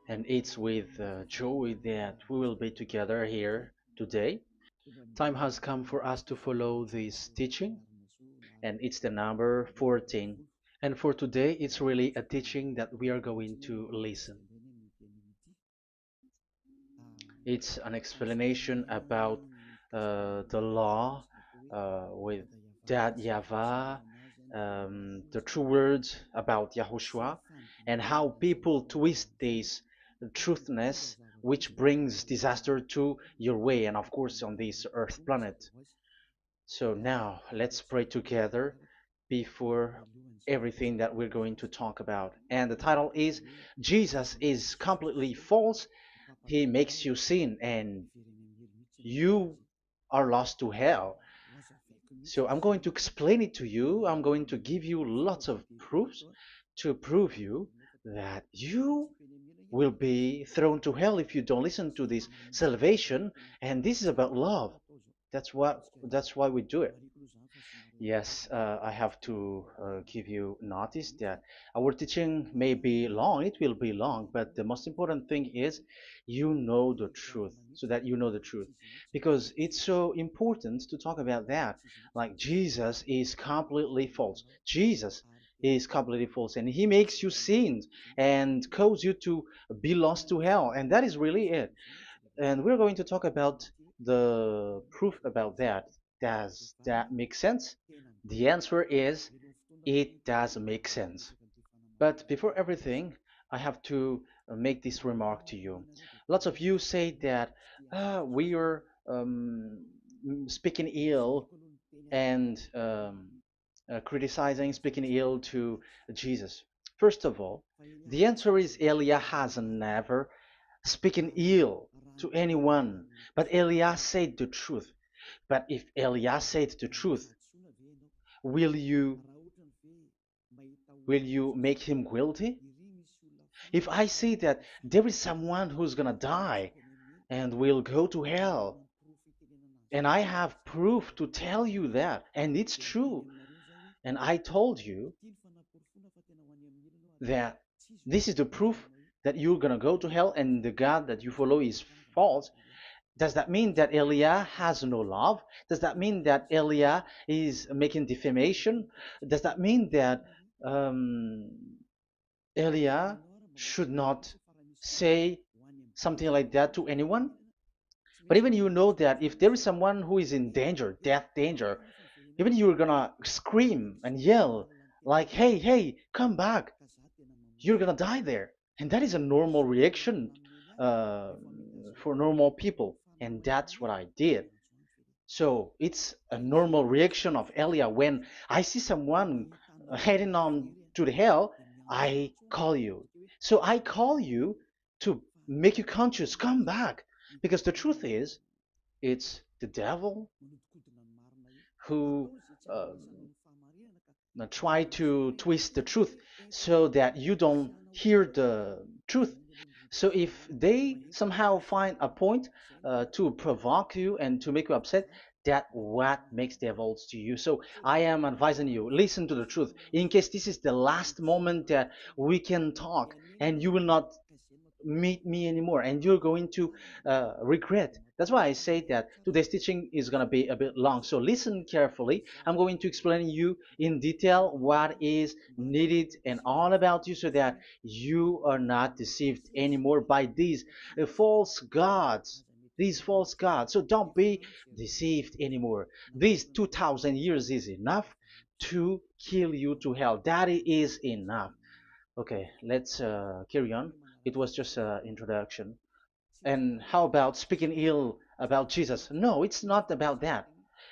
And it's with joy that we will be together here today. Time has come for us to follow this teaching, and it's the number 14. And for today, it's really a teaching that we are going to listen. It's an explanation about the law with that YAHVAH, the true words about YAHOSHUAH, and how people twist this truthness which brings disaster to your way and of course on this earth planet. So now let's pray together before everything that we're going to talk about. And the title is Jesus is completely false. He makes you sin and you are lost to hell. So I'm going to explain it to you. I'm going to give you lots of proofs to prove you that you will be thrown to hell if you don't listen to this salvation. And this is about love. That's why we do it. Yes, I have to give you notice that our teaching may be long, it will be long, but the most important thing is you know the truth, so that you know the truth. Because it's so important to talk about that. Like Jesus is completely false. Jesus is completely false, and he makes you sin and cause you to be lost to hell, and that is really it. And we're going to talk about the proof about that. Does that make sense? The answer is it does make sense. But before everything, I have to make this remark to you. Lots of you say that we are speaking ill and criticizing, speaking ill to Jesus. First of all, the answer is Elia has never speaking ill to anyone, but Elia said the truth. But if Elia said the truth, will you make him guilty? If I say that there is someone who's gonna die and will go to hell, and I have proof to tell you that, and it's true, and I told you that this is the proof that you're gonna go to hell and the God that you follow is false, does that mean that Elia has no love? Does that mean that Elia is making defamation? Does that mean that um, Elia should not say something like that to anyone? But even you know that if there is someone who is in danger, death danger, even you're gonna scream and yell like, hey, hey, come back. You're gonna die there. And that is a normal reaction uh, for normal people. And that's what I did. So it's a normal reaction of Elia when I see someone heading on to the hell, I call you. So I call you to make you conscious, come back. Because the truth is, it's the devil who uh, try to twist the truth so that you don't hear the truth. So if they somehow find a point to provoke you and to make you upset, that what makes devils to you. So I am advising you, listen to the truth. In case this is the last moment that we can talk and you will not meet me anymore and you're going to regret. That's why I say that today's teaching is going to be a bit long, so listen carefully. I'm going to explain you in detail what is needed and all about you so that you are not deceived anymore by false gods these false gods. So don't be deceived anymore. These 2000 years is enough to kill you to hell. That is enough. Okay, let's carry on. It was just an introduction. And how about speaking ill about Jesus? No, it's not about that.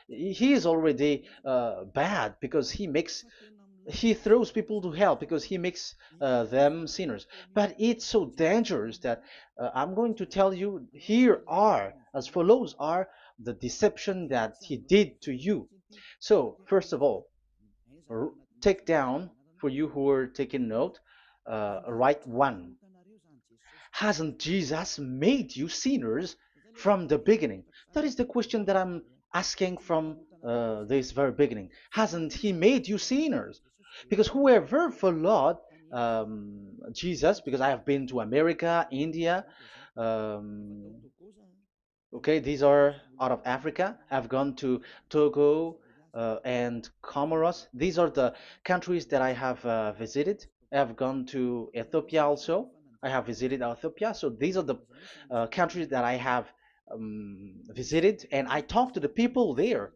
He is already bad because he throws people to hell because he makes them sinners. But it's so dangerous that I'm going to tell you here are as follows are the deception that he did to you. So first of all, take down for you who are taking note. Write one. Hasn't Jesus made you sinners from the beginning? That is the question that I'm asking from this very beginning. Hasn't he made you sinners? Because whoever followed Jesus, because I have been to America, India. Um, okay, these are out of Africa. I've gone to Togo and Comoros. These are the countries that I have visited. I have gone to Ethiopia also. I have visited Ethiopia. So these are the countries that I have visited, and I talked to the people there.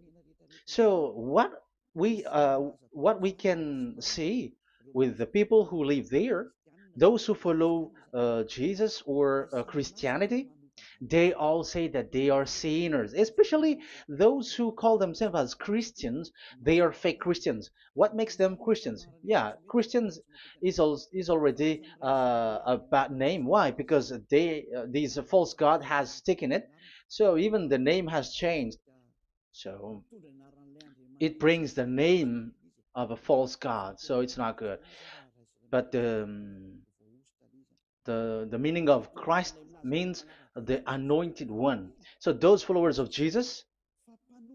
So what we can see with the people who live there, those who follow Jesus or Christianity, they all say that they are sinners, especially those who call themselves as Christians. They are fake Christians. What makes them Christians? Yeah, Christians is already a bad name. Why? Because these false god has taken it. So even the name has changed. So it brings the name of a false god. So it's not good. But the meaning of Christ means the anointed one. So those followers of Jesus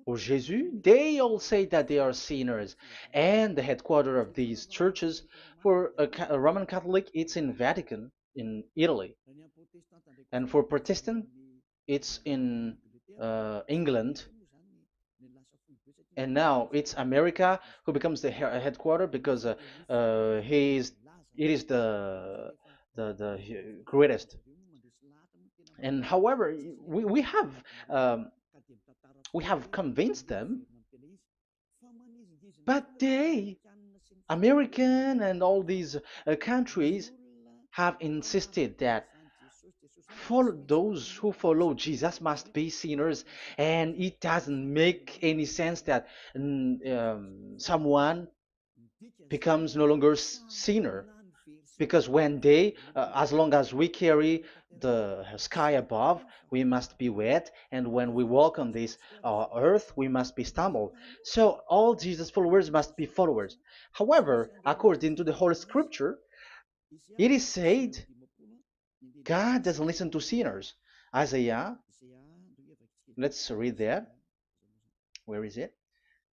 or Jesus, they all say that they are sinners. And the headquarters of these churches for a Roman Catholic, it's in Vatican in Italy, and for Protestant, it's in England, and now it's America who becomes the headquarter because he is it is the greatest. And however, we have um, we have convinced them, but they, American and all these countries, have insisted that those who follow Jesus must be sinners, and it doesn't make any sense that someone becomes no longer sinner, because when they as long as we carry the sky above, we must be wet, and when we walk on this earth, we must be stumbled. So all Jesus followers must be followers. However, according to the Holy Scripture, it is said God doesn't listen to sinners. Isaiah, let's read that. Where is it?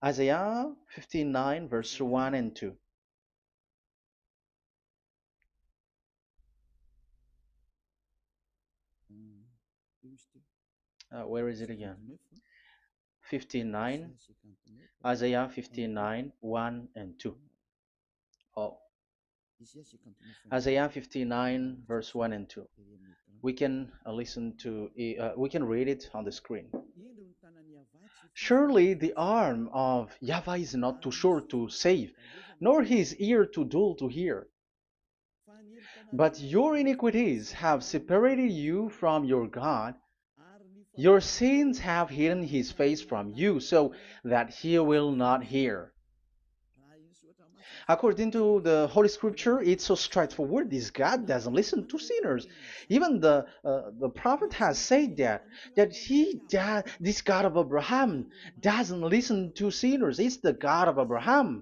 Isaiah 59 verse 1 and 2. Where is it again? 59, Isaiah 59, 1 and 2. Oh, Isaiah 59, verse 1 and 2. We can we can read it on the screen. Surely the arm of Yahweh is not too short to save, nor his ear too dull to hear. But your iniquities have separated you from your God. Your sins have hidden his face from you so that he will not hear. According to the Holy Scripture, it's so straightforward. This God doesn't listen to sinners. Even the prophet has said this God of Abraham doesn't listen to sinners. It's the God of Abraham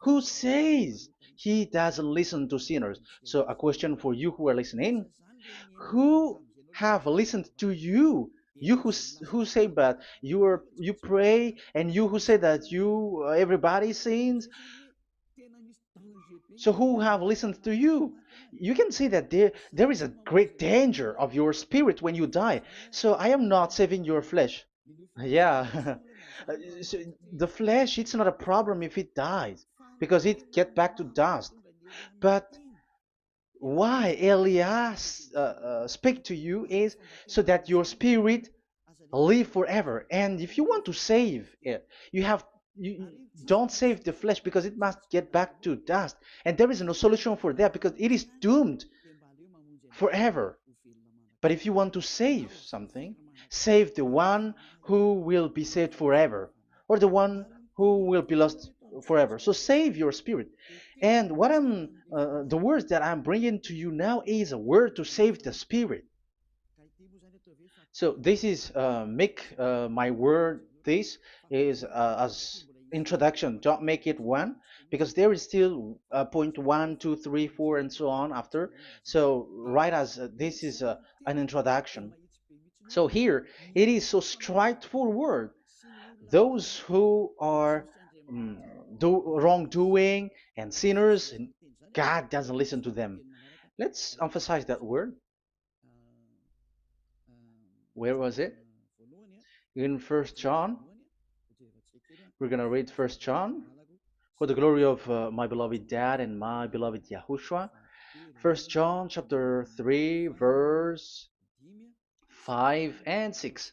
who says he doesn't listen to sinners. So a question for you who are listening: who have listened to you? You who say that you pray, and you who say that you everybody sins, so who have listened to you? You can see that there is a great danger of your spirit when you die. So I am not saving your flesh. Yeah. So the flesh, it's not a problem if it dies, because it get back to dust. But why Elias speak to you is so that your spirit live forever. And if you want to save it, you don't save the flesh, because it must get back to dust, and there is no solution for that because it is doomed forever. But if you want to save something, save the one who will be saved forever, or the one who will be lost forever. So save your spirit. And the words that I'm bringing to you now is a word to save the spirit. So this is make my word. This is as introduction. Don't make it one, because there is still point one, two, three, four, and so on after. So write as this is an introduction. So here it is so straightforward. Those who are um, wrongdoing and sinners, God doesn't listen to them. Let's emphasize that word. Where was it? In First John. We're gonna read First John. For the glory of my beloved Dad and my beloved YAHOSHUAH. First John chapter 3 verse 5 and 6.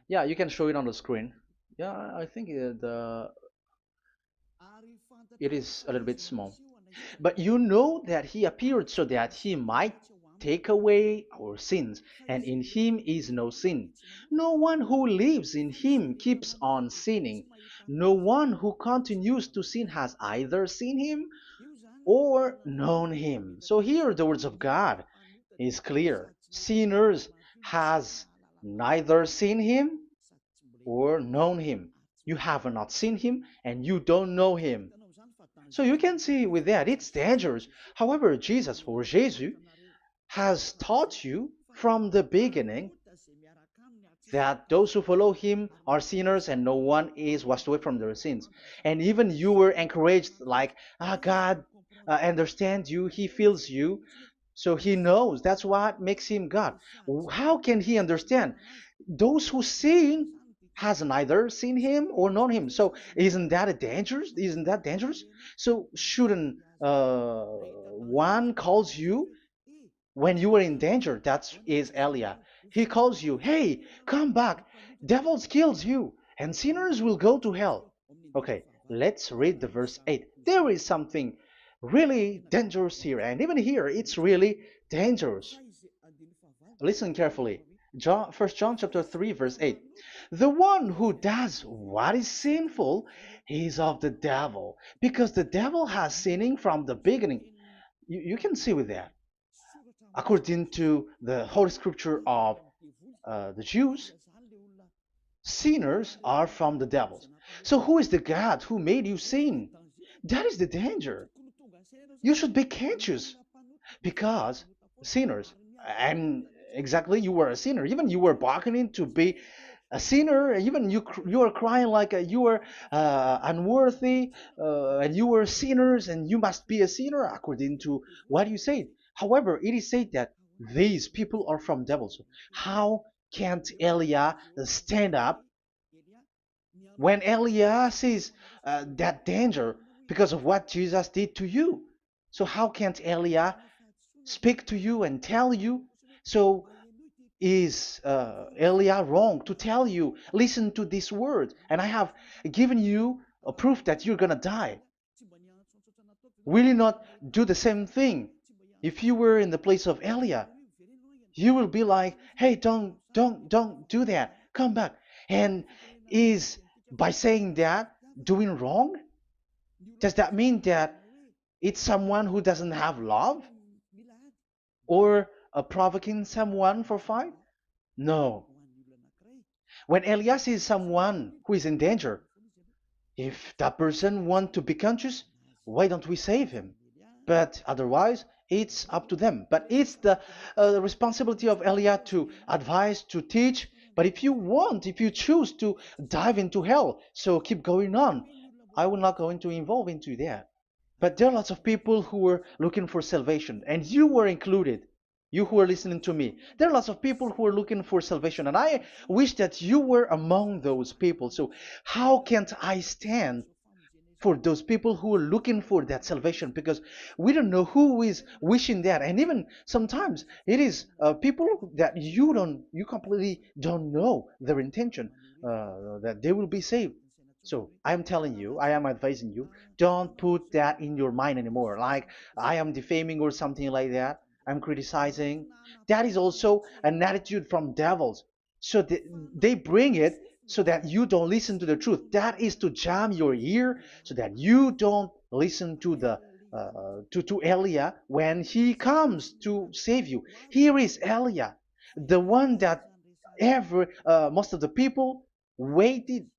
Yeah, you can show it on the screen. Yeah, I think it is a little bit small. But you know that he appeared so that he might take away our sins, and in him is no sin. No one who lives in him keeps on sinning. No one who continues to sin has either seen him or known him. So here the words of God is clear. Sinners has neither seen him or known him. You have not seen him and you don't know him. So you can see with that it's dangerous. However, Jesus or Jesus has taught you from the beginning that those who follow him are sinners and no one is washed away from their sins. And even you were encouraged like, God understands you, he feels you, so he knows. That's what makes him God. How can he understand? Those who sin has neither seen him or known him. So isn't that a dangerous? Isn't that dangerous? So shouldn't one calls you when you are in danger? That is Elia. He calls you, hey, come back. Devils kills you, and sinners will go to hell. Okay, let's read the verse 8. There is something really dangerous here, and even here it's really dangerous. Listen carefully. John, 1 John chapter 3 verse 8. The one who does what is sinful is of the devil, because the devil has sinning from the beginning. You can see with that. According to the Holy Scripture of the Jews, sinners are from the devils. So who is the God who made you sin? That is the danger. You should be conscious because sinners, and exactly you were a sinner. Even you were bargaining to be a sinner. Even you are crying like you were unworthy, and you were sinners, and you must be a sinner according to what you said. However, it is said that these people are from devils. How can't Elia stand up when Elia sees that danger because of what Jesus did to you? So how can't Elia speak to you and tell you? So is Elia wrong to tell you, listen to this word, and I have given you a proof that you're gonna die? Will you not do the same thing? If you were in the place of Elia, you will be like, hey, don't do that, come back. And is by saying that doing wrong? Does that mean that it's someone who doesn't have love, or provoking someone for fight? No. When Elias sees someone who is in danger, if that person wants to be conscious, why don't we save him? But otherwise, it's up to them. But it's the responsibility of Elia to advise, to teach. But if you want, if you choose to dive into hell, so keep going on. I will not go into involve into that. But there are lots of people who were looking for salvation, and you were included. You who are listening to me, there are lots of people who are looking for salvation, and I wish that you were among those people. So how can't I stand for those people who are looking for that salvation? Because we don't know who is wishing that, and even sometimes it is people that you completely don't know their intention, that they will be saved. So I am telling you, I am advising you, don't put that in your mind anymore, like I am defaming or something like that, I'm criticizing. That is also an attitude from devils. So they bring it so that you don't listen to the truth. That is to jam your ear so that you don't listen to the to Elia when he comes to save you. Here is Elia, the one that every most of the people waiting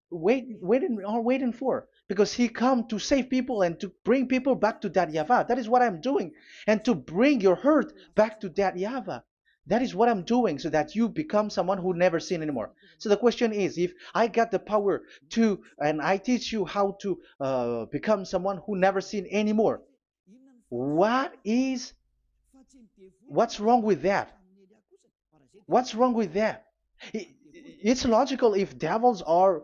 for, because he come to save people and to bring people back to that YAHVAH. That is what I'm doing, and to bring your hurt back to that YAHVAH. That is what I'm doing, so that you become someone who never sin anymore. So the question is, if I got the power to, and I teach you how to become someone who never sin anymore, What is what's wrong with that? What's wrong with that? It's logical if devils are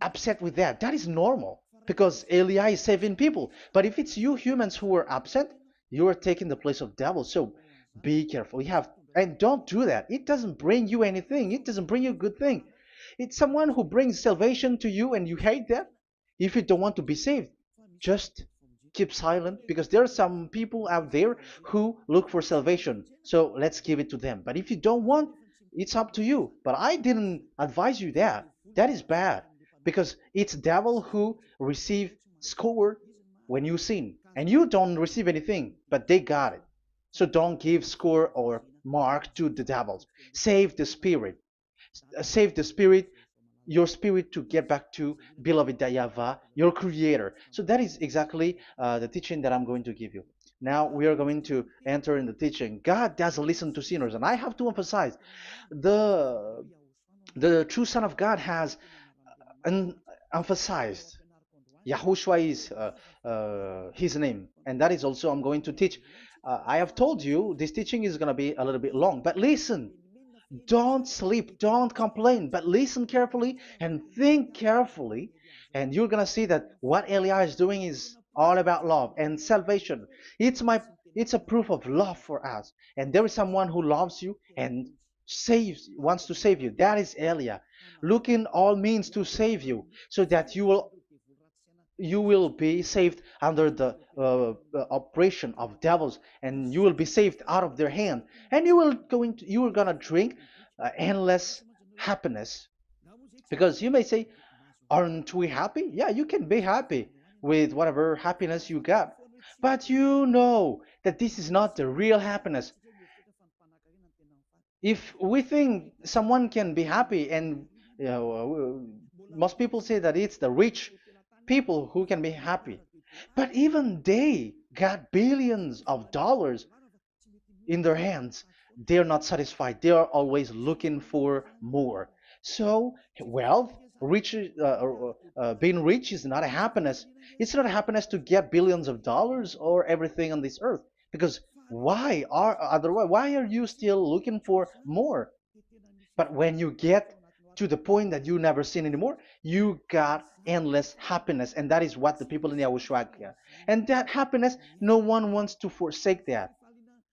upset with that. That is normal because Eli is saving people. But if it's you humans who are upset, you are taking the place of devils. So be careful. You have and don't do that. It doesn't bring you anything. It doesn't bring you a good thing. It's someone who brings salvation to you and you hate that. If you don't want to be saved, just keep silent because there are some people out there who look for salvation. So let's give it to them. But if you don't want, it's up to you. But I didn't advise you that. That is bad because it's devil who receive score when you sin and you don't receive anything, but they got it. So don't give score or mark to the devils. Save the spirit. Save the spirit, your spirit to get back to beloved YAHVAH, your creator. So that is exactly the teaching that I'm going to give you. Now we are going to enter in the teaching. God doesn't listen to sinners, and I have to emphasize the the true Son of God has emphasized. Yahushua is his name, and that is also I'm going to teach. I have told you this teaching is going to be a little bit long, but listen. Don't sleep, don't complain, but listen carefully and think carefully, and you're gonna see that what Eli is doing is all about love and salvation. It's my it's a proof of love for us, and there is someone who loves you and wants to save you. That is Elia, looking all means to save you, so that you will be saved under the operation of devils, and you will be saved out of their hand, and you are gonna drink endless happiness. Because you may say, aren't we happy? Yeah, you can be happy with whatever happiness you got, but you know that this is not the real happiness. If we think someone can be happy, and most people say that it's the rich people who can be happy, but even they got billions of dollars in their hands. They're not satisfied. They are always looking for more. So wealth, being rich is not a happiness. It's not a happiness to get billions of dollars or everything on this earth. Because why are you still looking for more? But when you get to the point that you never sin anymore, you got endless happiness. And that is what the people in Yahushua get. And that happiness, no one wants to forsake that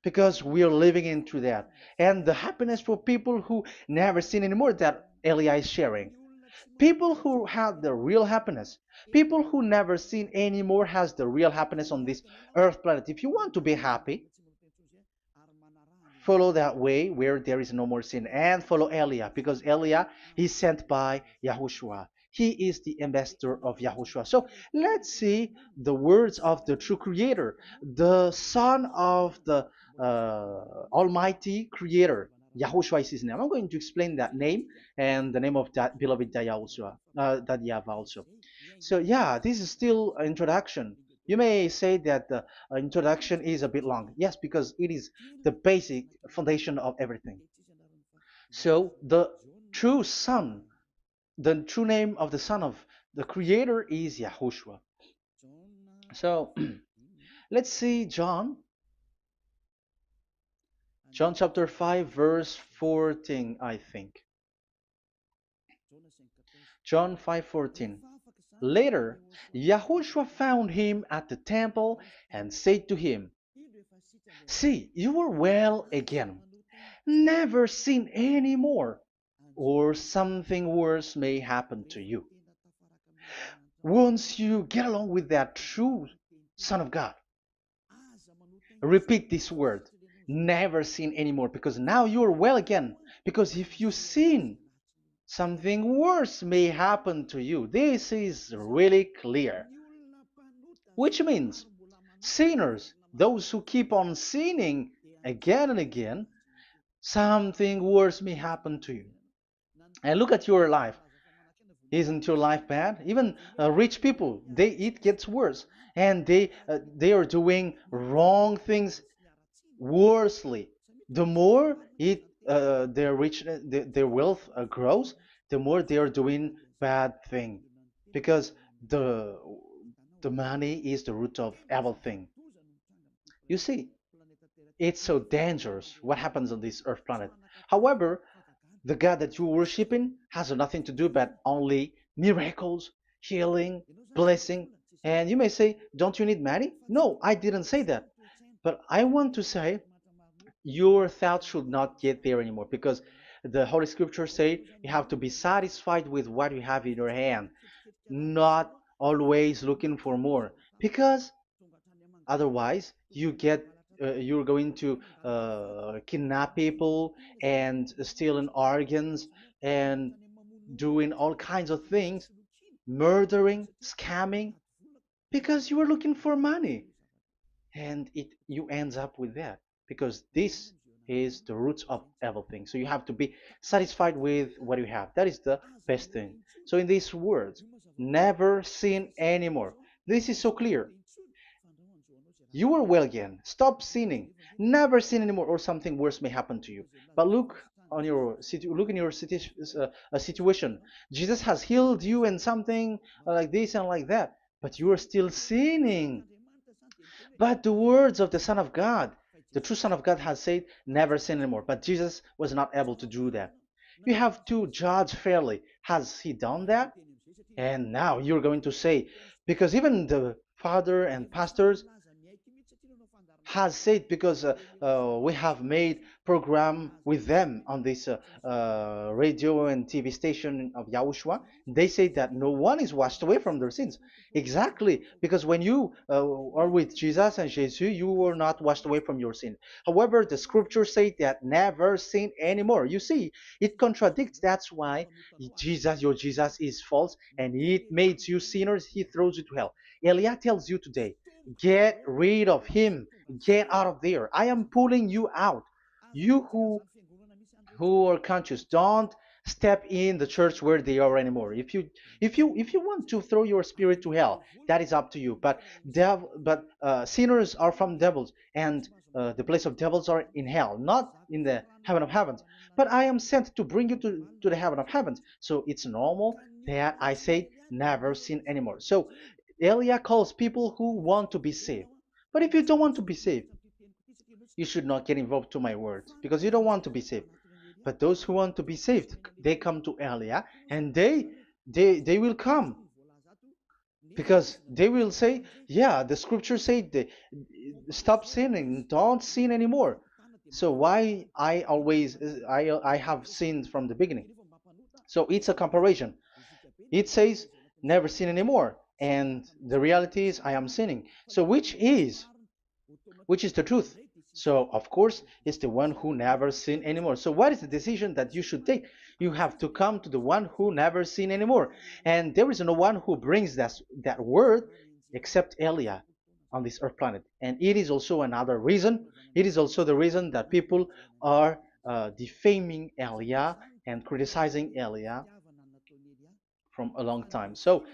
because we are living into that. And the happiness for people who never sin anymore that Elia is sharing. People who have the real happiness, people who never sin anymore has the real happiness on this earth planet. If you want to be happy, follow that way where there is no more sin and follow Elia because Elia is sent by Yahushua. He is the ambassador of Yahushua. So let's see the words of the true creator, the son of the almighty creator. Yahushua is his name. I'm going to explain that name and the name of that beloved Yahushua, that YAHVAH also. So yeah, this is still an introduction. You may say that the introduction is a bit long. Yes, because it is the basic foundation of everything. So the true Son, the true name of the Son of the Creator is Yahushua. So let's see John chapter 5 verse 14, I think. John 5:14. Later, Yahushua found him at the temple and said to him, "See, you are well again. Never sin any more, or something worse may happen to you." Once you get along with that true Son of God, repeat this word. Never sin anymore, because now you are well again. Because if you sin, something worse may happen to you. This is really clear. Which means sinners, those who keep on sinning again and again, something worse may happen to you. And look at your life. Isn't your life bad? Even rich people, it gets worse, and they are doing wrong things worsely. The more their rich their wealth grows, the more they are doing bad thing, because the The money is the root of everything. You see, it's so dangerous what happens on this earth planet. However, the God that you're worshiping has nothing to do but only miracles, healing, blessing. And you may say, don't you need money? No, I didn't say that. But I want to say your thoughts should not get there anymore because the Holy Scripture say you have to be satisfied with what you have in your hand, not always looking for more. Because otherwise, you're going to kidnap people and stealing organs and doing all kinds of things, murdering, scamming, because you are looking for money, and it you ends up with that because this is the roots of everything. So you have to be satisfied with what you have. That is the best thing. So in these words, never sin anymore. This is so clear. You are well again. Stop sinning. Never sin anymore, or something worse may happen to you. But look in your situation. Jesus has healed you and something like this and like that, but you are still sinning. But the words of the Son of God, the true Son of God, has said, "Never sin anymore." But Jesus was not able to do that. You have to judge fairly. Has he done that? And now you're going to say, because even the father and pastors has said, because we have made program with them on this radio and TV station of Yahushua, they say that no one is washed away from their sins. Exactly, because when you are with Jesus and Jesus, you are not washed away from your sin. However, the scriptures say that never sin anymore. You see, it contradicts. That's why your Jesus is false, and it makes you sinners. He throws you to hell. Elia tells you today, get rid of him. Get out of there. I am pulling you out. You who are conscious, don't step in the church where they are anymore. If you want to throw your spirit to hell, that is up to you. But sinners are from devils, and the place of devils are in hell, not in the heaven of heavens. But I am sent to bring you to the heaven of heavens. So it's normal that I say never sin anymore. So Elia calls people who want to be saved. But if you don't want to be saved, you should not get involved to my words because you don't want to be saved. But those who want to be saved, they come to Elia, and they will come because they will say, yeah, the scriptures say stop sinning, don't sin anymore. So why I have sinned from the beginning? So it's a comparison. It says never sin anymore, and the reality is I am sinning. So which is the truth? So, of course, it's the one who never sin anymore. So, what is the decision that you should take? You have to come to the one who never sin anymore. And there is no one who brings that word except Elia on this earth planet. And it is also another reason. It is also the reason that people are defaming Elia and criticizing Elia from a long time. So,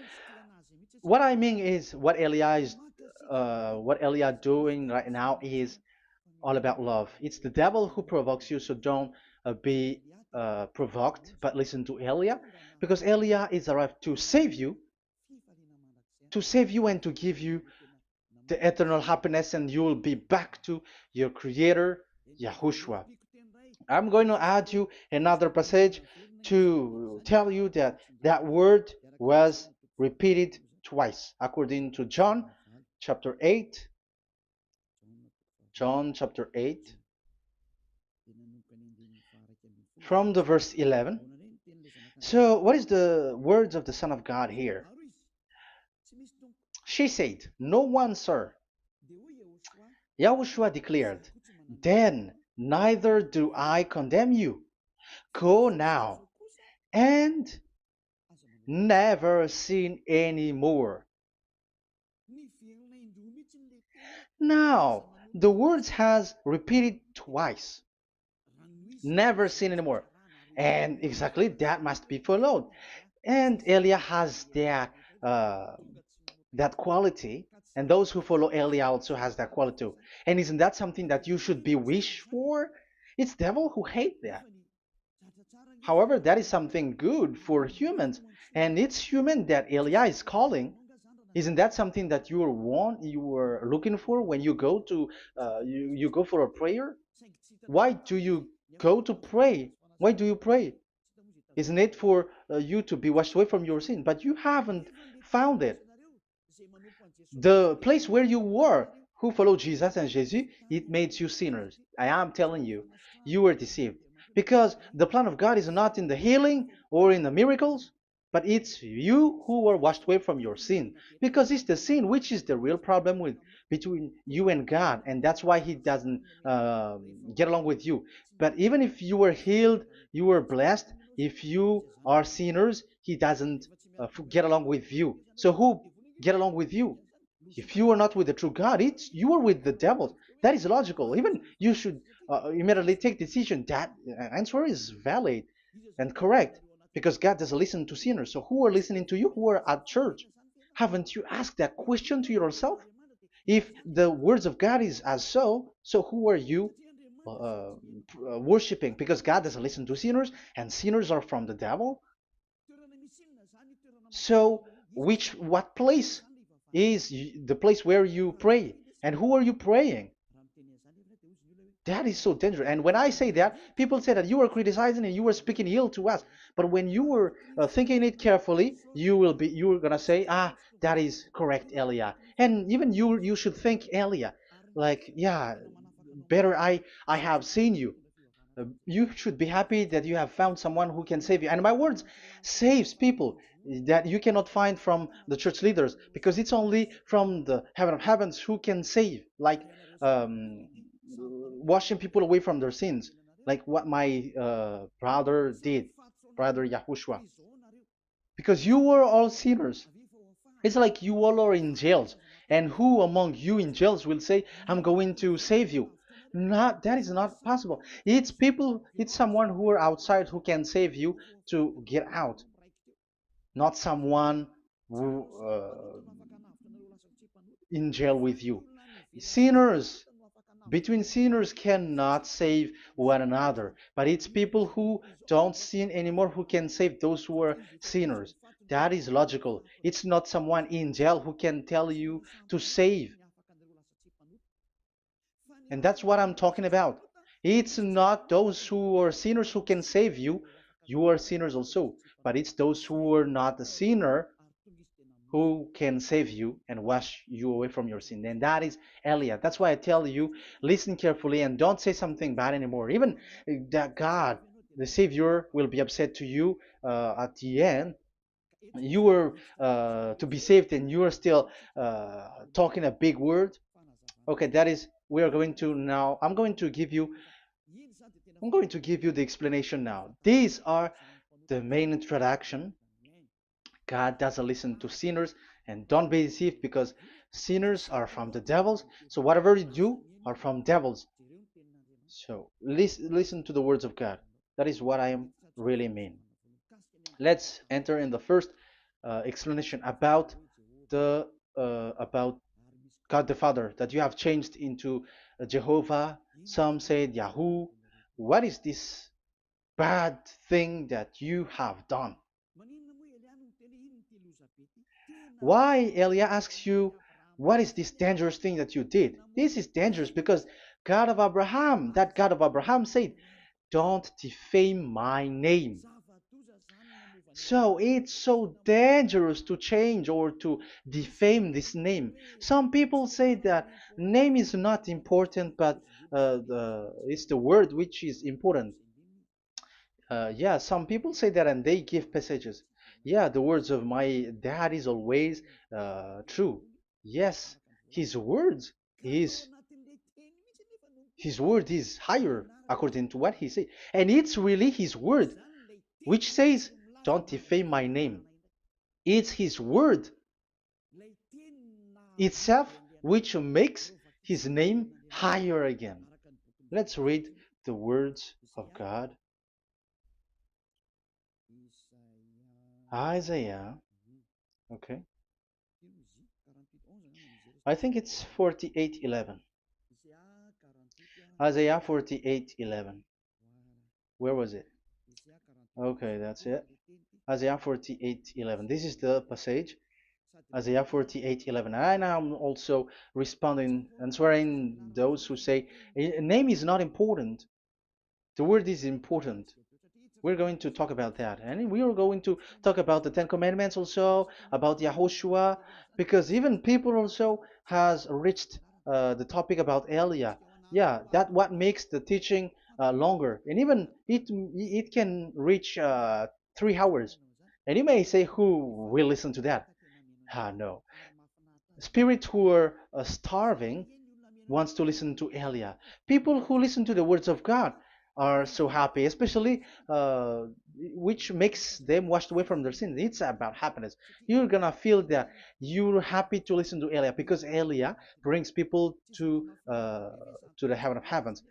what I mean is what Elia doing right now is all about love. It's the devil who provokes you, so don't be provoked, but listen to Elia, because Elia is arrived to save you and to give you the eternal happiness, and you will be back to your Creator, Yahushua. I'm going to add you another passage to tell you that that word was repeated twice, according to chapter 8, John chapter 8, from the verse 11. So, what is the words of the Son of God here? She said, "No one, sir." Yahushua declared, "Then neither do I condemn you. Go now and never sin any more." Now, the words has repeated twice. Never sin anymore. And exactly that must be followed. And Elia has uh, that quality, and those who follow Elia also has that quality too. And isn't that something that you should be wish for? It's devil who hate that. However, that is something good for humans, and it's human that Elia is calling. Isn't that something that you were looking for when you go to you go for a prayer? Why do you go to pray? Why do you pray? Isn't it for you to be washed away from your sin? But you haven't found it. The place where you were, who followed Jesus and Jesus, it made you sinners. I am telling you, you were deceived. Because the plan of God is not in the healing or in the miracles, but it's you who were washed away from your sin. Because it's the sin which is the real problem with between you and God, and that's why He doesn't get along with you. But even if you were healed, you were blessed. If you are sinners, He doesn't get along with you. So who get along with you? If you are not with the true God, it's you are with the devil. That is logical. Even you should immediately take decision. That answer is valid and correct because God doesn't listen to sinners. So who are listening to you? Who are at church? Haven't you asked that question to yourself? If the words of God is as so who are you worshiping? Because God doesn't listen to sinners, and sinners are from the devil. So, what place is the place where you pray? And who are you praying? That is so dangerous. And when I say that, people say that you were criticizing and you were speaking ill to us. But when you were thinking it carefully, you were gonna say, ah, that is correct, Elia. And even you should think, Elia, like, yeah, better I have seen you. You should be happy that you have found someone who can save you. And my words saves people that you cannot find from the church leaders because it's only from the heaven of heavens who can save, like um, washing people away from their sins, like what my brother did, brother Yahushua, because you were all sinners. It's like you all are in jails, and who among you in jails will say, "I'm going to save you"? Not that is not possible. It's people. It's someone who are outside who can save you to get out, not someone who in jail with you. Sinners between sinners cannot save one another, but it's people who don't sin anymore who can save those who are sinners. That is logical. It's not someone in jail who can tell you to save. And that's what I'm talking about. It's not those who are sinners who can save you. You are sinners also. But it's those who are not a sinner who can save you and wash you away from your sin. And that is Eliah. That's why I tell you, listen carefully and don't say something bad anymore. Even that God, the Savior, will be upset to you at the end. You were to be saved and you are still talking a big word. Okay, that is, we are going to now, I'm going to give you the explanation now. These are the main introduction. God doesn't listen to sinners, and don't be deceived because sinners are from the devils. So whatever you do are from devils. So listen to the words of God. That is what I am really mean. Let's enter in the first explanation about God the Father that you have changed into Jehovah. Some said Yahoo. What is this bad thing that you have done? Why Elia asks you, what is this dangerous thing that you did? This is dangerous because God of Abraham, that God of Abraham said, don't defame my name. So it's so dangerous to change or to defame this name. Some people say that name is not important, but it's the word which is important. Yeah, some people say that and they give passages. Yeah, the words of my dad is always true. Yes, his words is his word is higher according to what he said. And it's really his word which says, don't defame my name. It's his word itself which makes his name higher again. Let's read the words of God. Isaiah, okay. I think it's 48:11. Isaiah 48:11. Where was it? Okay, that's it. Isaiah 48:11. This is the passage. Isaiah 48:11. And I'm also responding, answering those who say a name is not important. The word is important. We're going to talk about that. And we are going to talk about the Ten Commandments also, about Yahushua, because even people also has reached the topic about Elia. Yeah, that what makes the teaching longer. And even it can reach 3 hours. And you may say, who will listen to that? Ah, no. Spirits who are starving wants to listen to Elia. People who listen to the words of God are so happy, especially which makes them washed away from their sins. It's about happiness. You're gonna feel that you're happy to listen to Elia because Elia brings people to the heaven of heavens.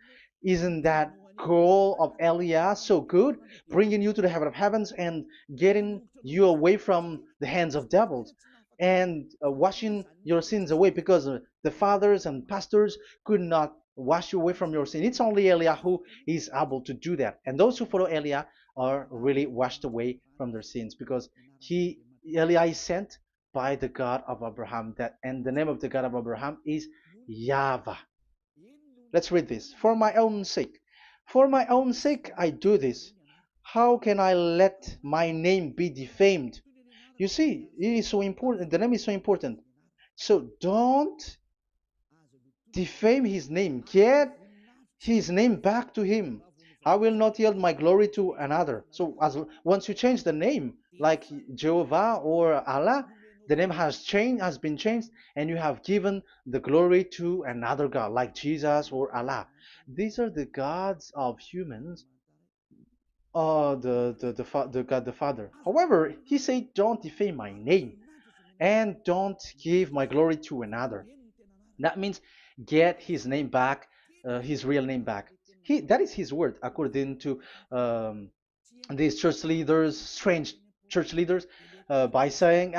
Isn't that goal of Elia so good, bringing you to the heaven of heavens and getting you away from the hands of devils? And washing your sins away because the fathers and pastors could not wash you away from your sin. It's only Eliah who is able to do that. And those who follow Eliah are really washed away from their sins because he Eliah is sent by the God of Abraham. That and the name of the God of Abraham is YAHVAH. Let's read this. For my own sake. For my own sake I do this. How can I let my name be defamed? You see, it is so important. The name is so important. So don't defame his name. Get his name back to him. I will not yield my glory to another. So as once you change the name, like Jehovah or Allah, the name has been changed, and you have given the glory to another God, like Jesus or Allah. These are the gods of humans, the God the Father. However, he said, "Don't defame my name, and don't give my glory to another." That means get his name back, his real name back. That is his word, according to um, these church leaders, strange church leaders, by saying,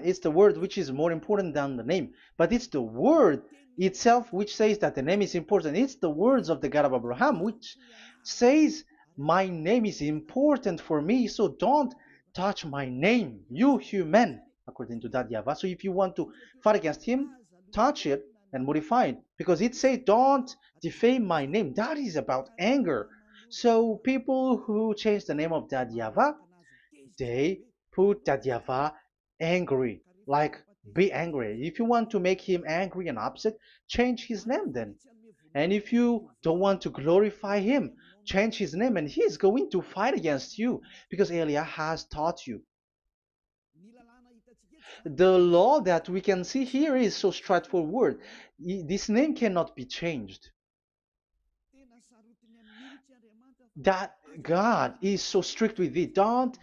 it's the word which is more important than the name. But it's the word itself which says that the name is important. It's the words of the God of Abraham which says, my name is important for me, so don't touch my name, you human, according to that Yahweh. So if you want to fight against him, touch it and modify it, because it says, don't defame my name. That is about anger. So people who change the name of that Yahweh, they put that Yahweh angry, like be angry. If you want to make him angry and upset, change his name then. And if you don't want to glorify him, change his name and he's going to fight against you because Elia has taught you. The law that we can see here is so straightforward. This name cannot be changed. That God is so strict with it. Don't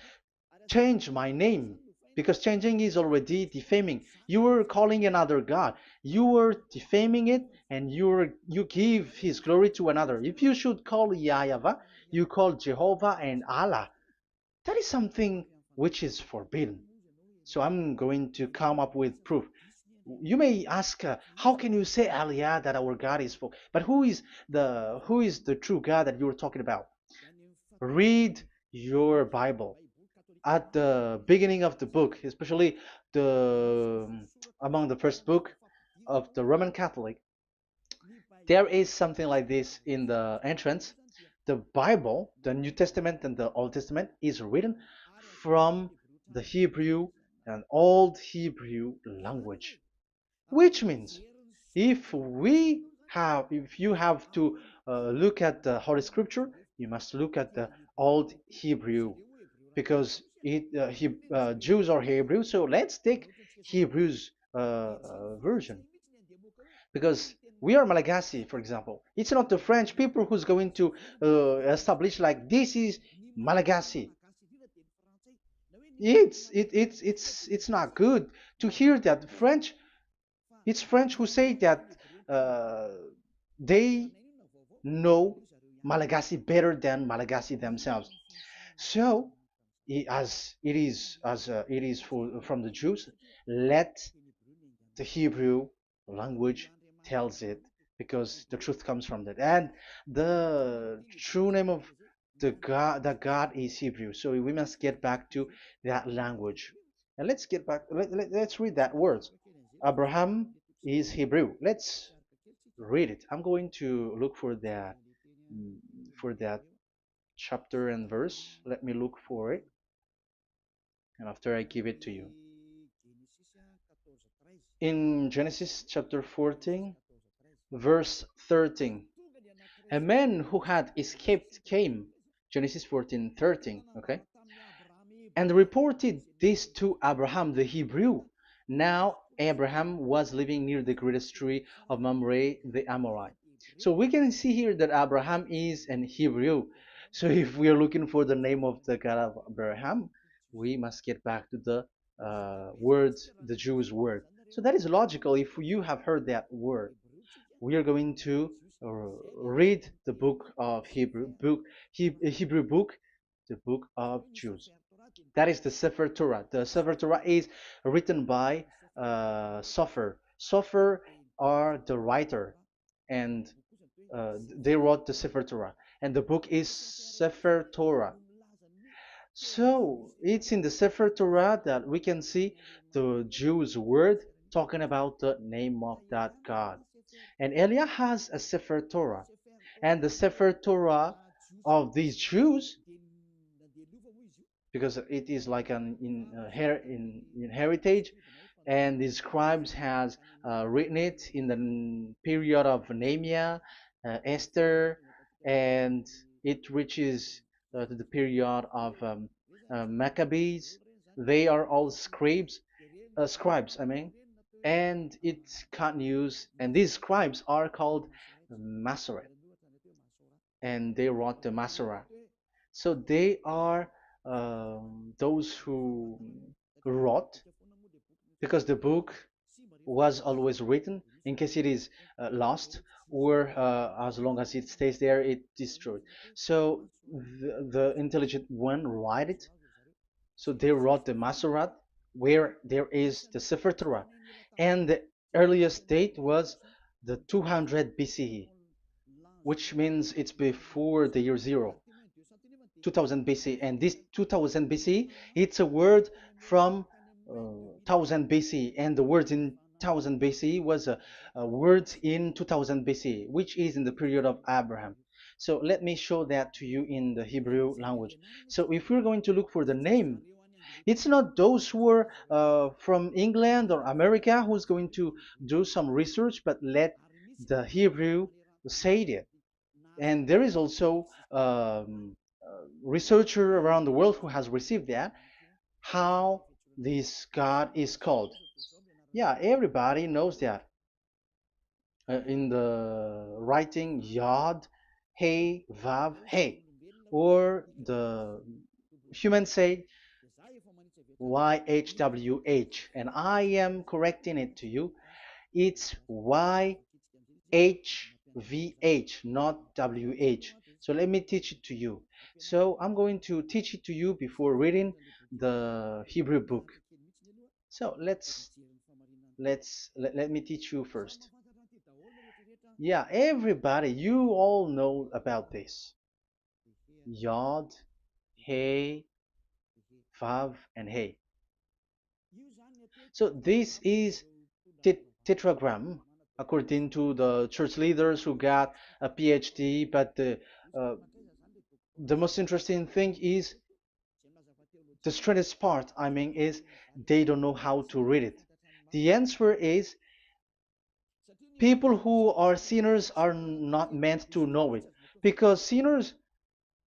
change my name, because changing is already defaming. You are calling another God. You are defaming it, and you give his glory to another. If you should call Yahweh, you call Jehovah and Allah. That is something which is forbidden. So I'm going to come up with proof. You may ask, how can you say Aliyah that our God is for? But who is the true God that you're talking about? Read your Bible at the beginning of the book, especially the among the first book of the Roman Catholic. There is something like this in the entrance. The Bible, the New Testament and the Old Testament, is written from the Hebrew and Old Hebrew language, which means if you have to look at the Holy Scripture, you must look at the Old Hebrew, because Jews are Hebrew. So let's take Hebrews version, because we are Malagasy, for example. It's not the French people who's going to establish like this is Malagasy. It's not good to hear that French. It's French who say that uh, they know Malagasy better than Malagasy themselves. So, as it is from the Jews, let the Hebrew language tells it, because the truth comes from that. And the true name of the God is Hebrew. So we must get back to that language. And let's get back. Let's read that words. Abraham is Hebrew. Let's read it. I'm going to look mm, for that chapter and verse. Let me look for it, and after I give it to you. In Genesis chapter 14, verse 13, a man who had escaped came, Genesis 14:13, okay, and reported this to Abraham the Hebrew. Now Abraham was living near the greatest tree of Mamre the Amorite. So we can see here that Abraham is an Hebrew. So if we are looking for the name of the God of Abraham, we must get back to the word, the Jewish word. So that is logical. If you have heard that word, we are going to read the book of Hebrew book, the book of Jews. That is the Sefer Torah. The Sefer Torah is written by Sofer. Sofer are the writer, and they wrote the Sefer Torah, and the book is Sefer Torah. So it's in the Sefer Torah that we can see the Jews' word talking about the name of that God. And Eliah has a Sefer Torah, and the Sefer Torah of these Jews, because it is like an in heritage, and the scribes has written it in the period of Nehemiah, Esther, and it reaches to the period of Maccabees. They are all scribes, I mean, and it continues, and these scribes are called Masoret, and they wrote the Masorah. So they are those who wrote, because the book was always written in case it is lost, or as long as it stays there, it destroyed. So the intelligent one write it. So they wrote the Masorat, where there is the Sefer Torah, and the earliest date was the 200 BCE, which means it's before the year zero. 2000 BC, and this 2000 BC, it's a word from 1000 BC, and the word in 1000 BC was a word in 2000 BC, which is in the period of Abraham. So let me show that to you in the Hebrew language. So if we're going to look for the name, it's not those who are from England or America who's going to do some research, but let the Hebrew say it. And there is also researcher around the world who has received that, how this God is called. Yeah, everybody knows that. In the writing Yod, Hey, Vav, Hey, or the human say YHWH, and I am correcting it to you. It's YHVH, not WH. So let me teach it to you. So I'm going to teach it to you before reading the Hebrew book. So let me teach you first. Yeah, everybody, you all know about this. Yod, Hey, Vav, and Hey. So this is tetragram, according to the church leaders who got a PhD. But the most interesting thing is, the strangest part, I mean, is they don't know how to read it. The answer is, people who are sinners are not meant to know it, because sinners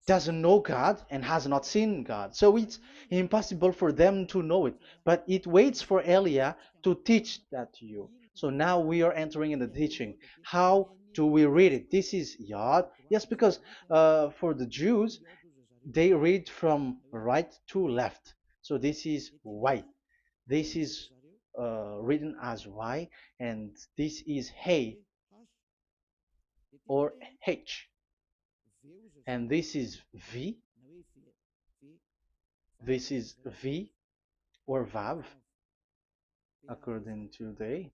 doesn't know God and has not seen God. So it's impossible for them to know it. But it waits for Elia to teach that to you. So now we are entering in the teaching. How do we read it? This is Yod. Yes, because for the Jews, they read from right to left. So this is Y. This is written as Y, and this is Hey or H. And this is V. This is V or Vav, according to the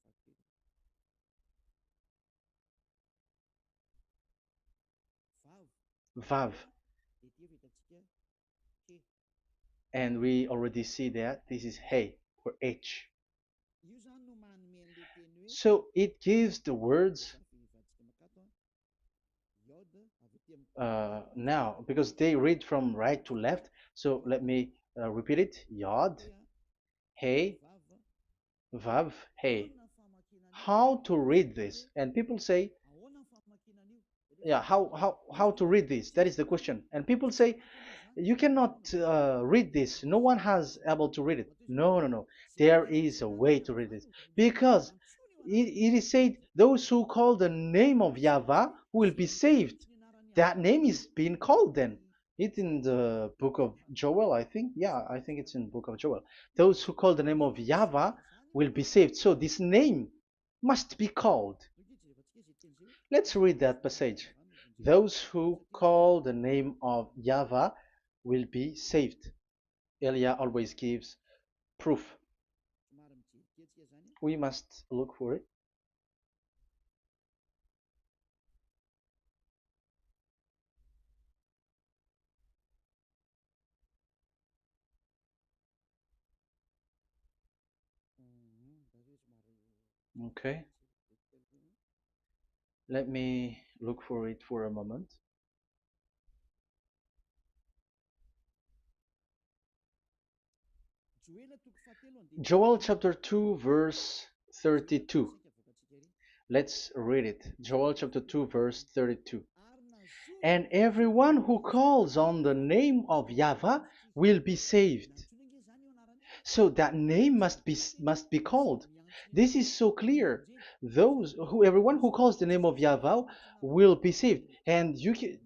Vav. And we already see that this is Hey. or H. So it gives the words now because they read from right to left. So let me repeat it. Yod, Hey, Vav, Hey. How to read this? And people say, yeah, how to read this? That is the question. And people say, you cannot read this. No one has able to read it. No, no, no. There is a way to read this because it is said those who call the name of Yahweh will be saved. That name is being called then. It's in the book of Joel, I think. Yeah, I think it's in the book of Joel. Those who call the name of Yahweh will be saved. So this name must be called. Let's read that passage. Those who call the name of Yahweh will be saved. Elia always gives proof. We must look for it. Okay, let me look for it for a moment. Joel chapter 2, verse 32. Let's read it. Joel chapter 2, verse 32. And everyone who calls on the name of Yahweh will be saved. So that name must be called. This is so clear. Everyone who calls the name of Yahweh will be saved. And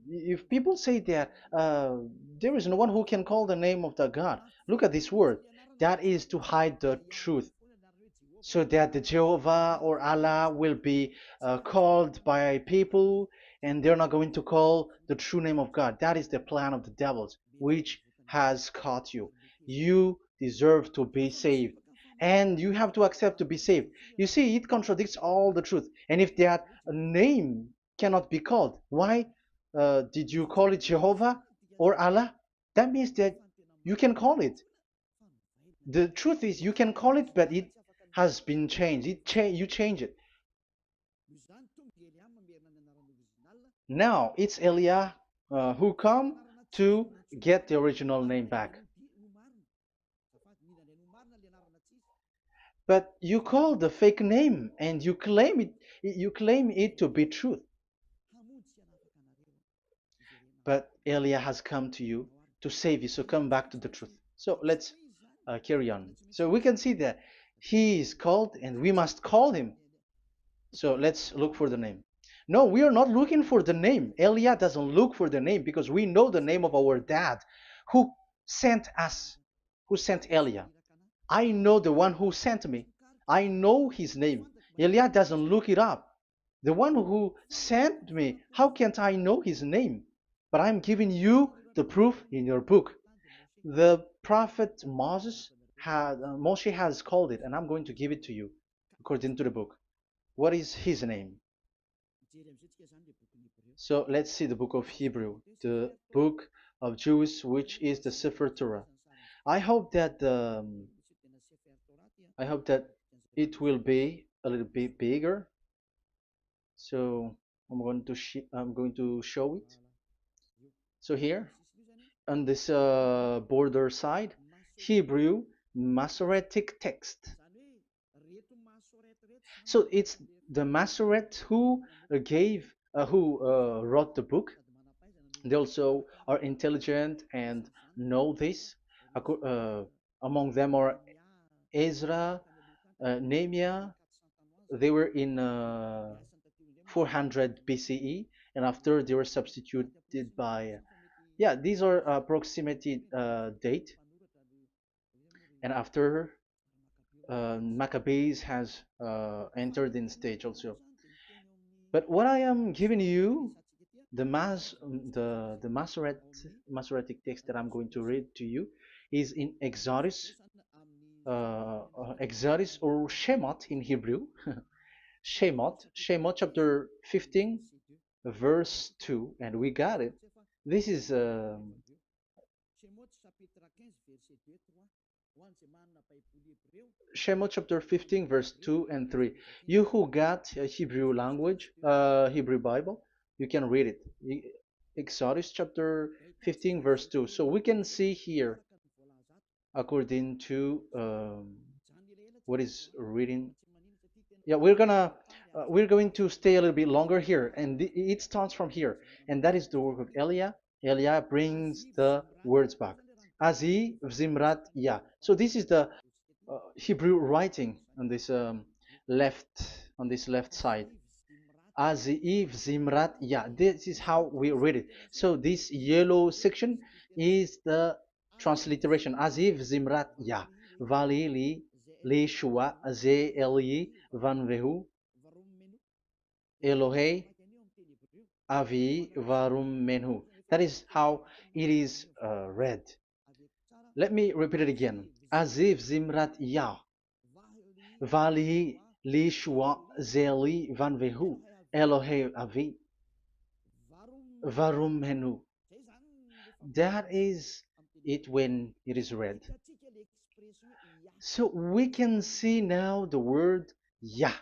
if people say that there is no one who can call the name of the God, look at this word. That is to hide the truth, so that the Jehovah or Allah will be called by people, and they're not going to call the true name of God. That is the plan of the devils, which has caught you. You deserve to be saved, and you have to accept to be saved. You see, it contradicts all the truth. And if that name cannot be called, why did you call it Jehovah or Allah? That means that you can call it. The truth is, you can call it, but it has been changed. You change it. Now it's Elia who come to get the original name back. But you call the fake name and you claim it. You claim it to be truth. But Elia has come to you to save you. So come back to the truth. So let's carry on. So we can see that he is called and we must call him. So let's look for the name. No, we are not looking for the name. Elia doesn't look for the name because we know the name of our dad who sent us, who sent Elia. I know the one who sent me. I know his name. Elia doesn't look it up. The one who sent me, how can't I know his name? But I'm giving you the proof in your book. The prophet Moshe has called it, and I'm going to give it to you according to the book. What is his name? So let's see the book of Hebrew, the book of Jews, which is the Sefer Torah. I hope that it will be a little bit bigger. So I'm going to show it. So here on this border side, Hebrew Masoretic text. So it's the Masoret who wrote the book. They also are intelligent and know this. Among them are Ezra, Nehemiah. They were in 400 BCE, and after they were substituted by, yeah, these are approximated date. And after Maccabees has entered in stage also. But what I am giving you, the Masoretic text that I'm going to read to you is in Exodus or Shemot in Hebrew. Shemot chapter 15 verse 2, and we got it. This is Shemot chapter 15, verse 2 and 3. You who got a Hebrew language, Hebrew Bible, you can read it. Exodus chapter 15, verse 2. So we can see here, according to what is reading. Yeah, we're going to stay a little bit longer here, and it starts from here, and that is the work of Eliah. Eliah brings the words back. Azi Zimrat Ya. So this is the Hebrew writing on this left on this left side. Aziv Zimrat Ya. This is how we read it. So this yellow section is the transliteration. Aziv Zimrat Ya. Vali li shua ze eli van vehu Elohei avi varum menhu. That is how it is read. Let me repeat it again. Aziv Zimrat Ya. Vali li shua ze eli van vehu Elohei avi varum menhu. That is it when it is read. So we can see now the word Yah.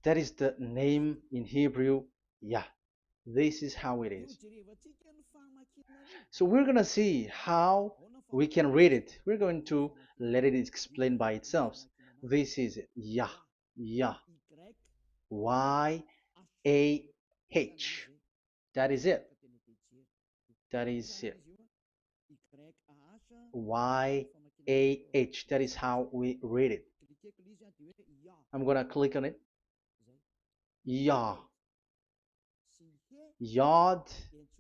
That is the name in Hebrew, Yah. This is how it is. So we're going to see how we can read it. We're going to let it explain by itself. This is it. Yah. Yah. Y-A-H. That is it. That is it. Y-A-H. That is how we read it. I'm going to click on it. Yah. Yod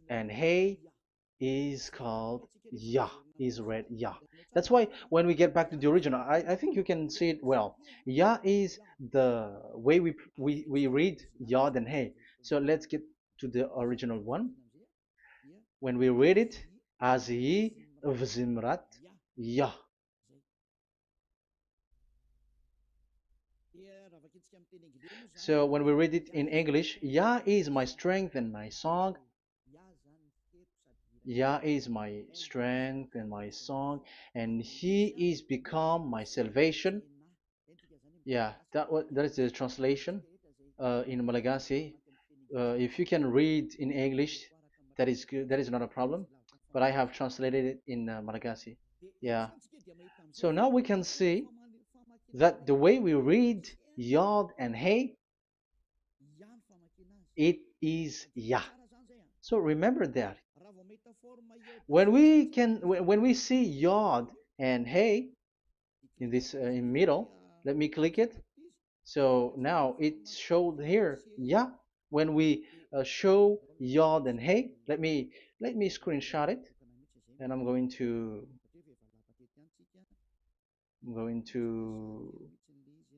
and Hey is called Yah, is read Yah. That's why when we get back to the original, I think you can see it well. Yah is the way we read Yod and Hey. So let's get to the original one. When we read it, Azi Vzimrat Yah. So when we read it in English, Yah is my strength and my song. Yah is my strength and my song, and He is become my salvation. Yeah, that is the translation in Malagasy. If you can read in English, that is good. That is not a problem. But I have translated it in Malagasy. Yeah. So now we can see that the way we read Yod and Hey, it is Yah. So remember that when we see Yod and Hey in this in middle, let me click it. So now it showed here, yeah. When we show Yod and Hey, let me screenshot it, and I'm going to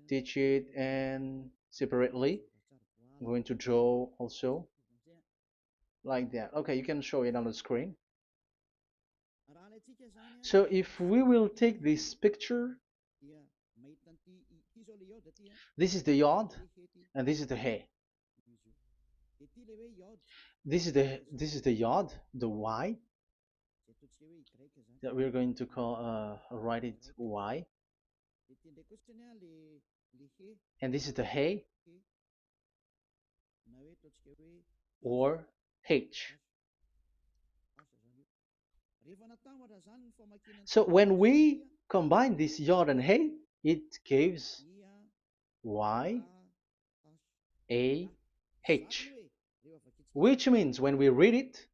teach it and separately. I'm going to draw also like that. Okay, you can show it on the screen. So if we will take this picture, this is the Yod and this is the Hey. This is the Yod, the Y that we're going to call write it Y, and this is the Hey or H. So when we combine this Yod and Hey, it gives Y A H, which means when we read it,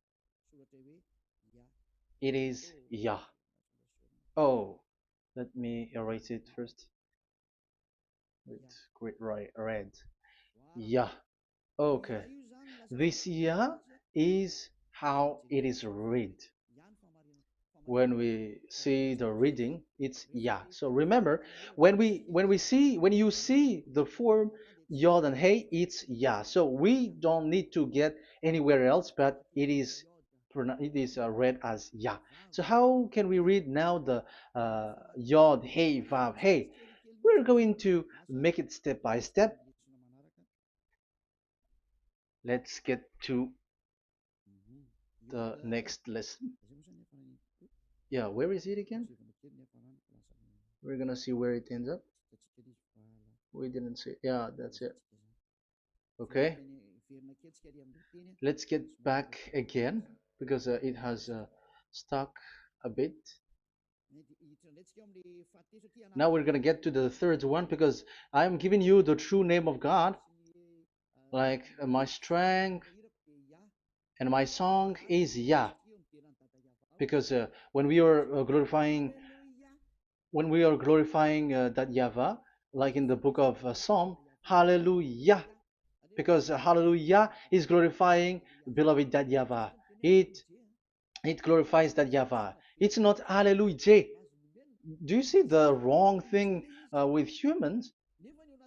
it is Yah. Oh, let me erase it first with great red. Yah. Okay. This Yah is how it is read. When we see the reading, it's Yah. So remember, when you see the form Yod and Hey, it's Yah. So we don't need to get anywhere else, but it is read as Yah. So how can we read now the Yod, Hey, Vav, Hey? We're going to make it step by step. Let's get to the next lesson. Yeah, where is it again? We're gonna see where it ends up. We didn't see. Yeah, that's it. Okay. Let's get back again because it has stuck a bit. Now we're gonna get to the third one because I'm giving you the true name of God, like my strength and my song is Yah, because when we are glorifying that Yahvah, like in the book of Psalm, Hallelujah, because Hallelujah is glorifying beloved that Yahvah. It it glorifies that Yahvah. It's not Hallelujah. Do you see the wrong thing with humans?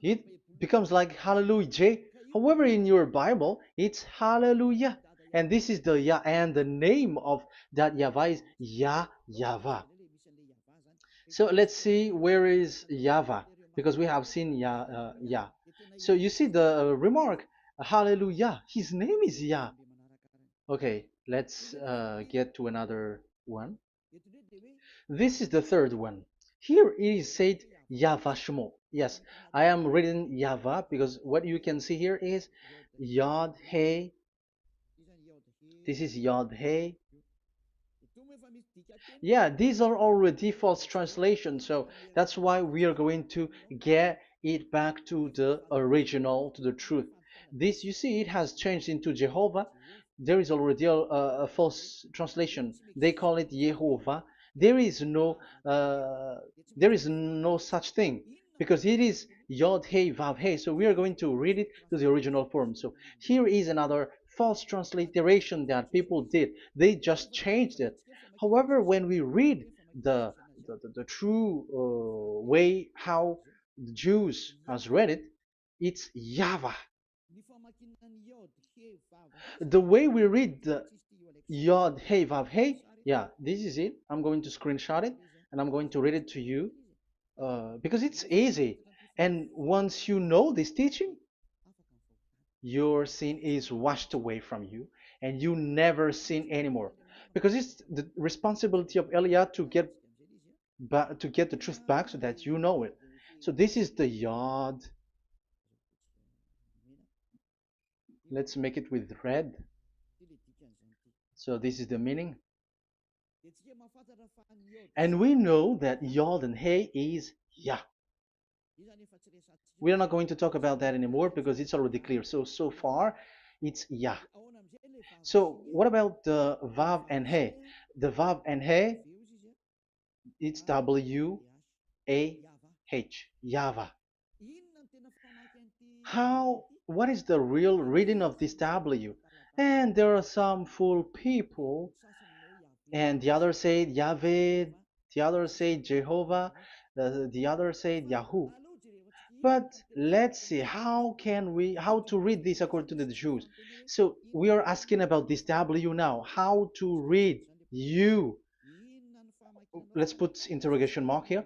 It becomes like Hallelujah. However, in your Bible, it's Hallelujah. And this is the Yah, and the name of that Yahvah is Yahvah. So let's see where is Yahvah, because we have seen Yah. So you see the remark, Hallelujah. His name is Yah. Okay, let's get to another one. This is the third one. Here it is said YAHVAH. Yes, I am reading Yahvah because what you can see here is Yod Hey. This is Yod Hey. Yeah, these are already false translations, so that's why we are going to get it back to the original, to the truth. This, you see, it has changed into Jehovah. There is already a false translation. They call it Yehovah. There is no, uh, there is no such thing because it is Yod Hey Vav Hey. So we are going to read it to the original form. So here is another false transliteration that people did. They just changed it. However, when we read the true way how the Jews has read it, it's Yahvah. The way we read the Yod Hey Vav Hey, yeah, this is it. I'm going to screenshot it and I'm going to read it to you because it's easy. And once you know this teaching, your sin is washed away from you and you never sin anymore. Because it's the responsibility of Eliah to get to get the truth back so that you know it. So this is the Yod. Let's make it with red. So this is the meaning. And we know that Yod and Hey is Yah. We are not going to talk about that anymore because it's already clear. So far, it's Yah. So what about the Vav and He? The Vav and He, it's W-A-H, Yahvah. What is the real reading of this W? And there are some fool people, and the others say Yahweh, the others say Jehovah, the others say Yahoo. But let's see how to read this according to the Jews. So we are asking about this W now. How to read you? Let's put interrogation mark here.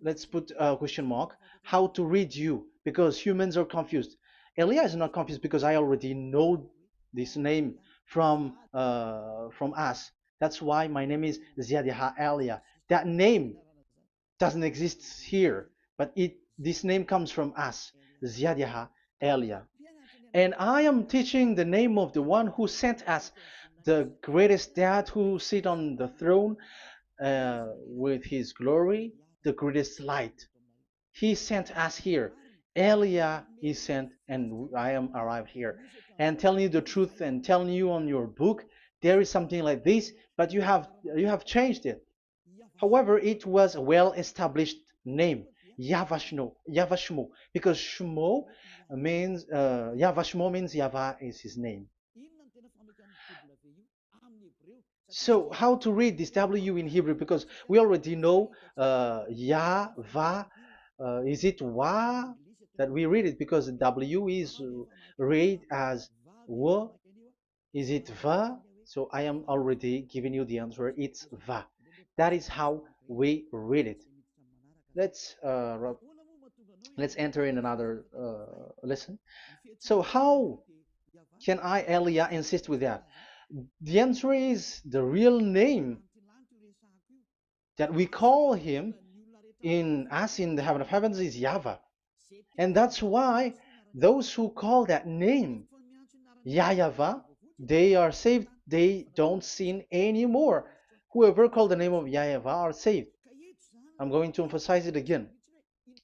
Let's put a question mark. How to read you? Because humans are confused. Elia is not confused because I already know this name from us. That's why my name is Ziadiha Elia. That name doesn't exist here, but this name comes from us, Ziadiha Elia. And I am teaching the name of the one who sent us, the greatest dad who sit on the throne with his glory, the greatest light. He sent us here. Elia is sent, and I am arrived here. And telling you the truth and telling you on your book, there is something like this, but you have changed it. However, it was a well-established name, Yahvah, because Shmo means Yahvah means Yahvah is his name. So how to read this W in Hebrew? Because we already know Yahvah. Is it Wa that we read it? Because W is read as W. Is it Va? So I am already giving you the answer. It's Va. That is how we read it. Let's enter in another lesson. So how can I, Elia, insist with that? The answer is the real name that we call him in us in the heaven of heavens is YAHVAH. And that's why those who call that name YAHVAH, they are saved. They don't sin anymore. Whoever called the name of YAHVAH are saved. I'm going to emphasize it again.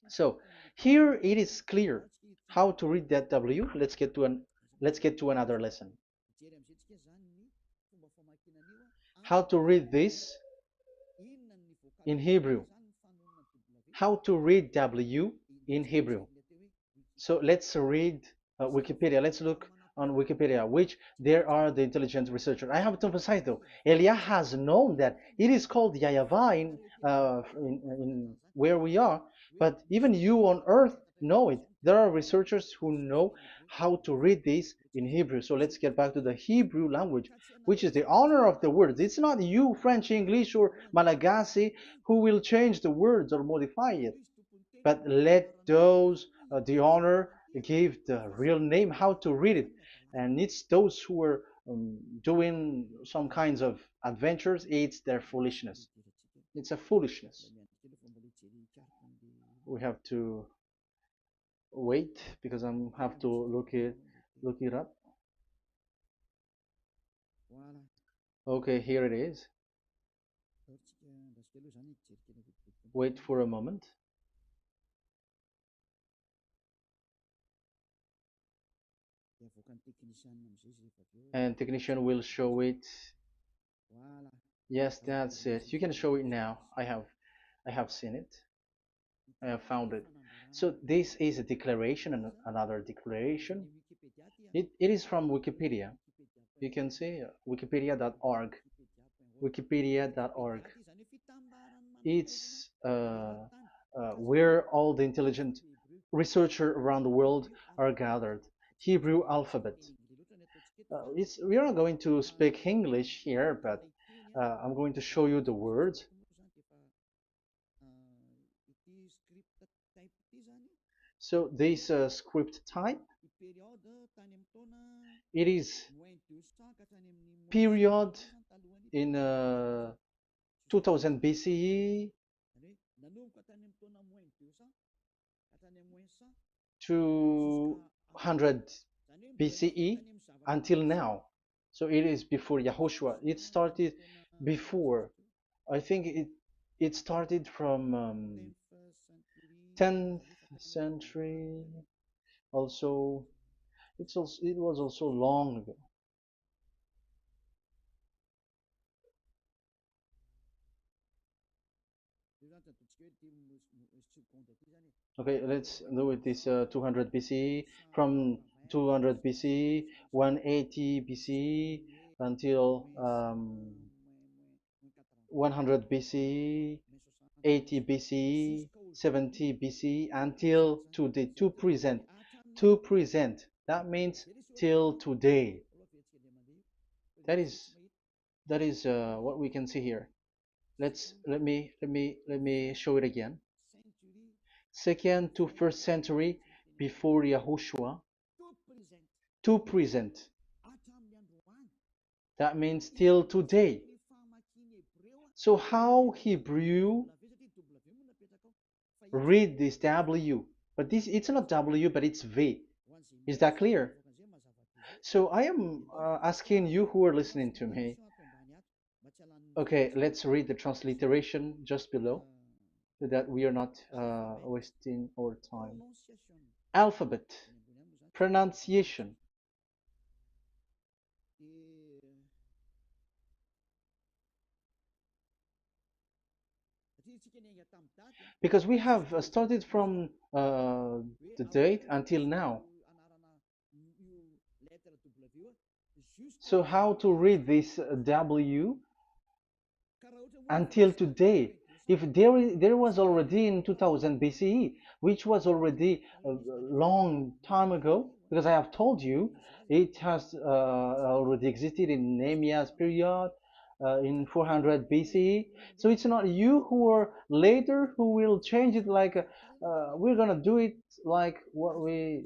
So here it is clear how to read that W. Let's get to another lesson. How to read this in Hebrew. How to read W in Hebrew. So let's read Wikipedia. Let's look on Wikipedia, which there are the intelligent researchers. I have to emphasize though, Elia has known that it is called YAHVAH in where we are, but even you on earth know it. There are researchers who know how to read this in Hebrew. So let's get back to the Hebrew language, which is the honor of the words. It's not you, French, English, or Malagasy, who will change the words or modify it, but let those the honor give the real name how to read it. And it's those who are doing some kinds of adventures, it's their foolishness. It's a foolishness. We have to wait because I have to look it up. Okay, here it is. Wait for a moment. And technician will show it. Yes, that's it. You can show it now. I have seen it. I have found it. So this is a declaration and another declaration. It is from Wikipedia. You can see wikipedia.org. Wikipedia.org. It's where all the intelligent researchers around the world are gathered. Hebrew alphabet. We are not going to speak English here, but I'm going to show you the words. So this script type, it is period in 2000 BCE to 100 BCE until now. So it is before Yahushua. It started before. I think it started from 10th century. Also, it was also long ago. Okay, let's do it this 200 BCE, from 200 BCE, 180 BCE until 100 BCE, 80 BCE, 70 BCE until today, to present. To present. That means till today. That is what we can see here. Let me show it again. Second to first century before Yahushua, to present. That means till today. So how Hebrew read this W? But this, it's not W, but it's V. Is that clear? So I am asking you who are listening to me. Okay, let's read the transliteration just below, so that we are not wasting our time. Alphabet, pronunciation. Because we have started from the date until now. So how to read this W until today? If there was already in 2000 BCE, which was already a long time ago, because I have told you it has already existed in Nehemiah's period, in 400 BCE. So it's not you who are later who will change it, like we're gonna do it like what we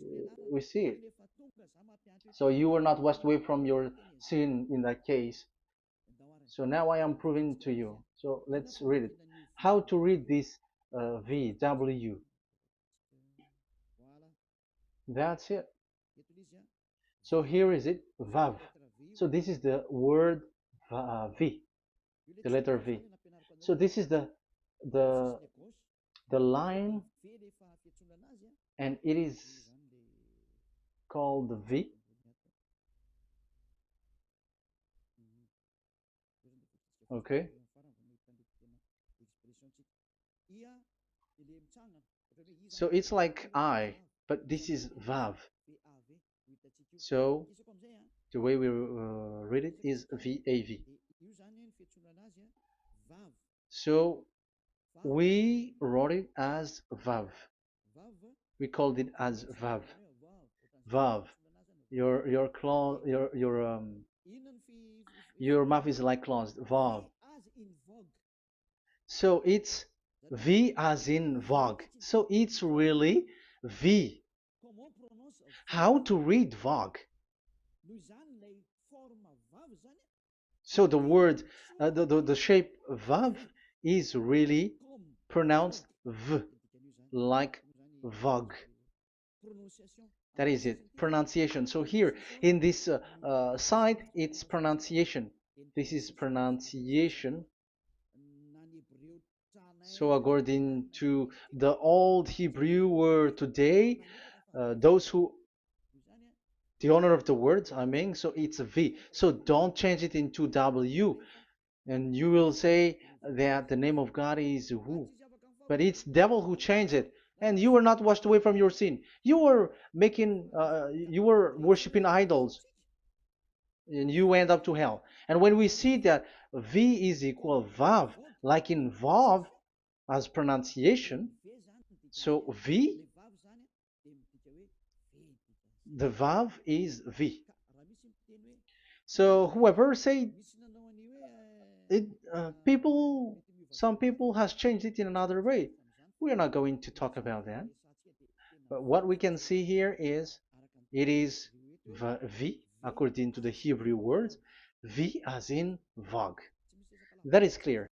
see it. So you were not washed away from your sin in that case. So now I am proving to you. So let's read it. How to read this V, W. That's it. So here is it, Vav. So this is the word V, the letter V. So this is the the line, and it is called the V. Okay. So it's like I, but this is Vav. So the way we read it is VAV. So we wrote it as Vav. We called it as Vav. Vav. Your claw, your mouth is like closed. Vav. So it's V as in Vogue. So it's really V. How to read Vogue? So the word, the shape Vav is really pronounced V, like Vogue. That is it, pronunciation. So here in this side, it's pronunciation. This is pronunciation. So according to the old Hebrew word today, those who, the owner of the words, I mean, so it's a V. So don't change it into W. And you will say that the name of God is who? But it's devil who changed it. And you were not washed away from your sin. You were you were worshiping idols. And you end up to hell. And when we see that V is equal Vav, like in Vav as pronunciation, so V, the Vav is V. So whoever say it, some people has changed it in another way. We are not going to talk about that. But what we can see here is it is V according to the Hebrew words, V as in Vog. That is clear.